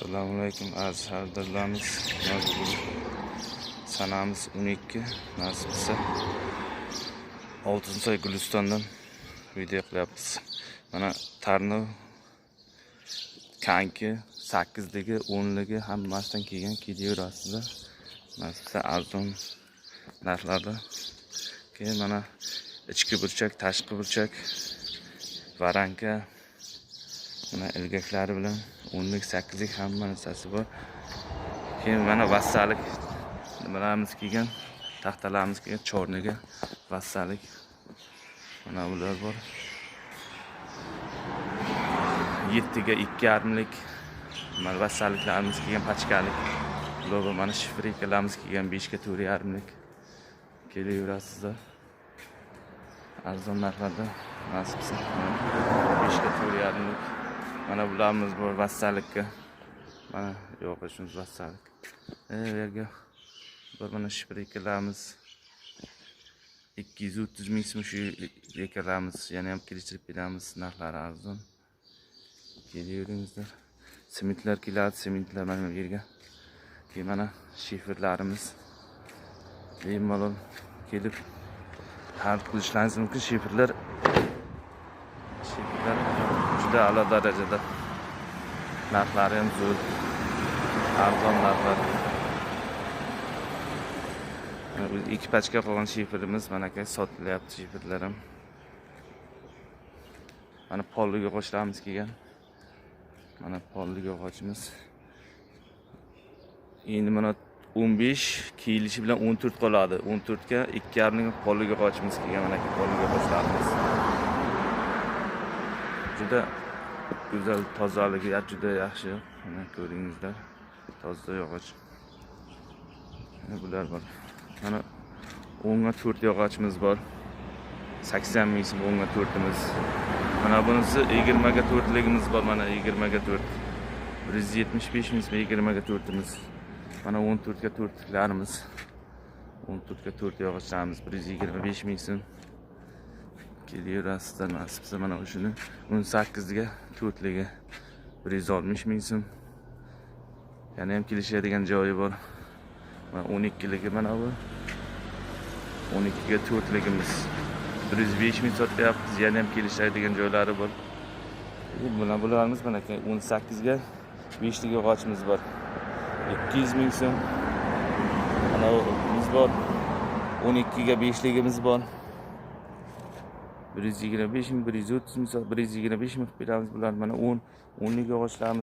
Assalomu alaykum aziz xaridorlarimiz. Bugun sanamiz 12, nasib etsa Oltinsoy Gulistondan video qilyapmiz. Mana Tarnov kanki 8ligi, 10ligi hammasidan kelgan kelaverasizlar. Nasib etsa arzon narxlarda. Keyin mana ichki burchak, tashqi burchak, varanka, mana ilgaklari bilan 10lik, 8lik hamma narsasi bor. Keyin mana vassalik nimalarimiz kelgan, taxtalarimiz kelgan, chorniga vassalik. Mana ular bor. 7ga 2,5lik mana vassaliklarimiz kelgan, pachkalik. Ular mana shifrikalarimiz kelgan 5ga 4,5lik. Kelaverasizlar. Arzon narxlarda nasib etsa 5ga 4,5lik. Mana bularimiz bor vassalikka. Mana yo'q shunday vassalik. Yerga bir mana shifrikalarimiz 230 ming so'm shu rekalarimiz, yana ham kelishtirib beramiz, narxlari arzon. Kelaveringizlar. Sementlar keladi, sementlar mana bu yerga. Keyin mana shifrlarimiz bemalol kelib hal qilishlaringiz mumkin. Shifrlar juda a'lo darajada, narxlari ham zo'r, arzon narxlar. Ikki pachka qolgan shifrimiz mana aka sotilyapti. Shifrlar ham mana pollik yog'ochlarimiz kelgan. Mana pollik yog'ochimiz endi mana 15 kiyilishi bilan 14 qoladi. 14ga 2,5 pollik yog'ochimiz kelgan. Mana aka pollik yog'ochlarimiz juda go'zal, tozaligi juda yaxshi. Mana ko'ringizlar, toza yog'och. Mana bular bor. Mana 10ga 4 yog'ochimiz bor. 80 ming so'm 10ga 4imiz. Mana bunisi 20ga 4ligimiz bor. Mana 20ga 4. 175 ming so'm 20ga 4imiz. Mana 14ga 4liklarimiz. 14ga 4 yog'ochlarimiz 125 ming so'm. Kelaverasizlar nasib etsa mana shuni 18ga 4ligi 160 ming so'm. Yana ham kelishadigan joyi bor. Mana 12ligi mana bu. 12ga 4ligimiz 105 ming sotyapmiz. Yana ham kelishadigan joylari bor. Bularimiz mana 18ga 5lik yog'ochimiz bor. 200 ming so'm. Mana biz bor. 12ga 5ligimiz bor. 125 ming, 130 ming, 125 ming beramiz bular. Mana 10lik yog'ochlarimiz